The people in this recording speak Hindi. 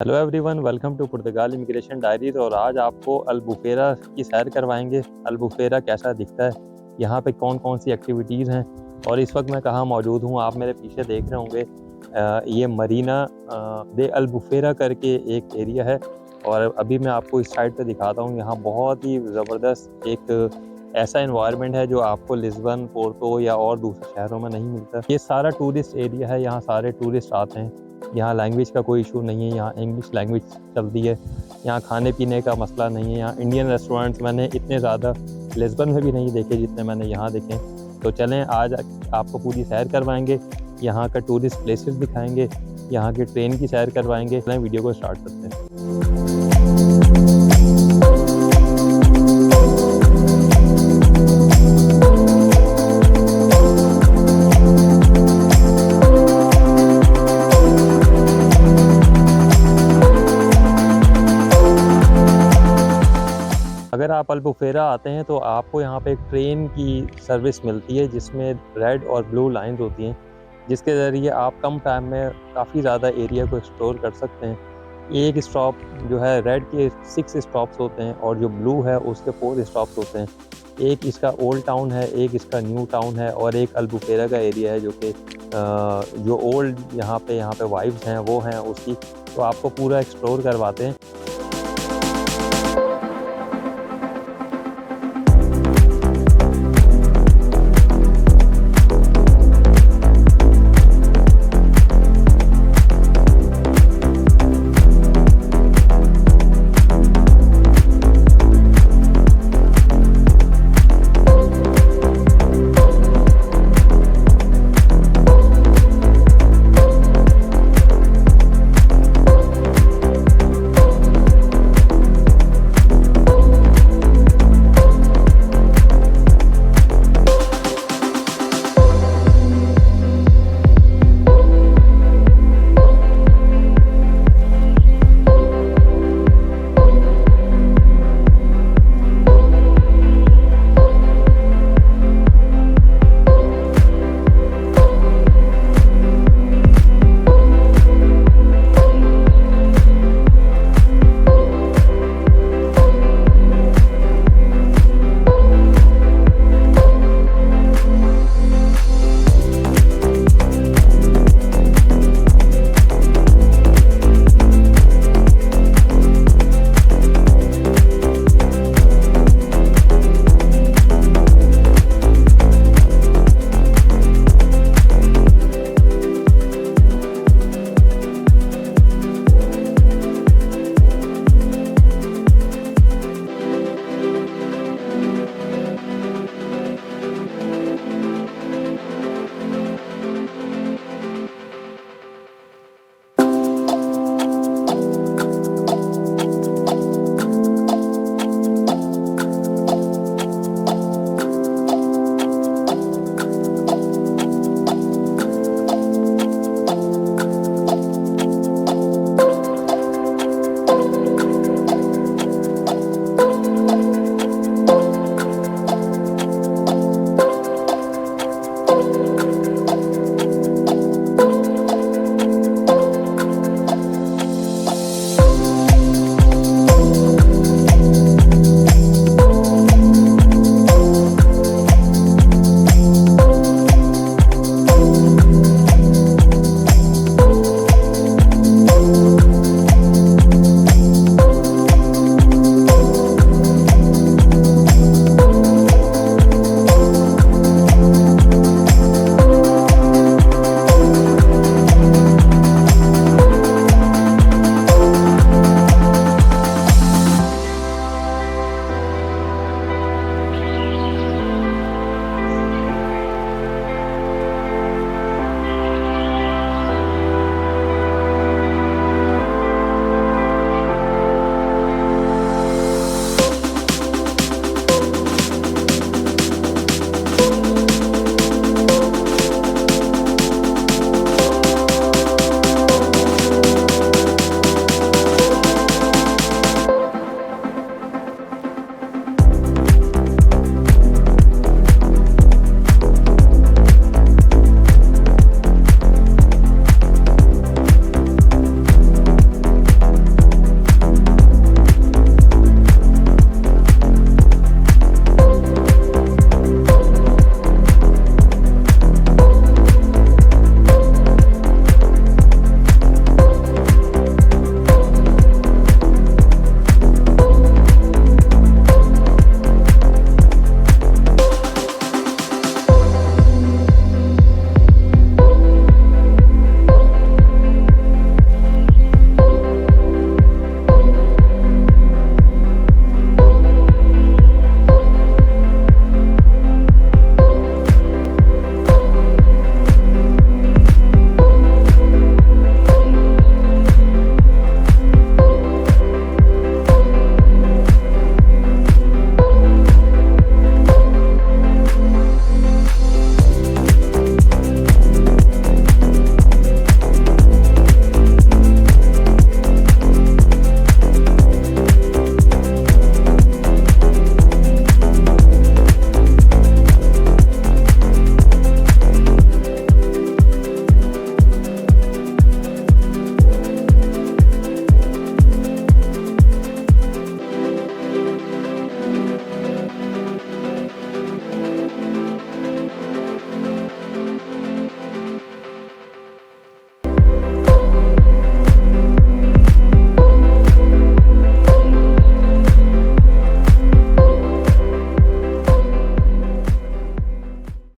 Hello everyone, welcome to Portugal immigration diaries. और आज आपको अल्बुफेरा की सैर करवाएंगे। अल्बुफेरा कैसा दिखता है, यहाँ पे कौन कौन सी एक्टिविटीज़ हैं और इस वक्त मैं कहाँ मौजूद हूँ। आप मेरे पीछे देख रहे होंगे, ये मरीना दे अल्बुफेरा करके एक एरिया है। और अभी मैं आपको इस साइड पे दिखाता हूँ। यहाँ बहुत ही ज़बरदस्त एक ऐसा इन्वायरमेंट है जो आपको लिस्बन, पोर्टो या और दूसरे शहरों में नहीं मिलता। ये सारा टूरिस्ट एरिया है, यहाँ सारे टूरिस्ट आते हैं। यहाँ लैंग्वेज का कोई इशू नहीं है, यहाँ इंग्लिश लैंग्वेज चलती है। यहाँ खाने पीने का मसला नहीं है। यहाँ इंडियन रेस्टोरेंट्स मैंने इतने ज़्यादा लिस्बन में भी नहीं देखे जितने मैंने यहाँ देखे। तो चलें, आज आपको पूरी सैर करवाएंगे, यहाँ का टूरिस्ट प्लेसेस दिखाएंगे, यहाँ के ट्रेन की सैर करवाएंगे। चलें वीडियो को स्टार्ट करते हैं। अगर आप अल्बुफेरा आते हैं तो आपको यहाँ पे एक ट्रेन की सर्विस मिलती है जिसमें रेड और ब्लू लाइंस होती हैं, जिसके ज़रिए आप कम टाइम में काफ़ी ज़्यादा एरिया को एक्सप्लोर कर सकते हैं। एक स्टॉप जो है, रेड के 6 स्टॉप्स होते हैं और जो ब्लू है उसके 4 स्टॉप्स होते हैं। एक इसका ओल्ड टाउन है, एक इसका न्यू टाउन है और एक अल्बुफेरा का एरिया है जो कि जो ओल्ड यहाँ पे वाइब्स हैं वो हैं उसकी। तो आपको पूरा एक्सप्लोर करवाते हैं।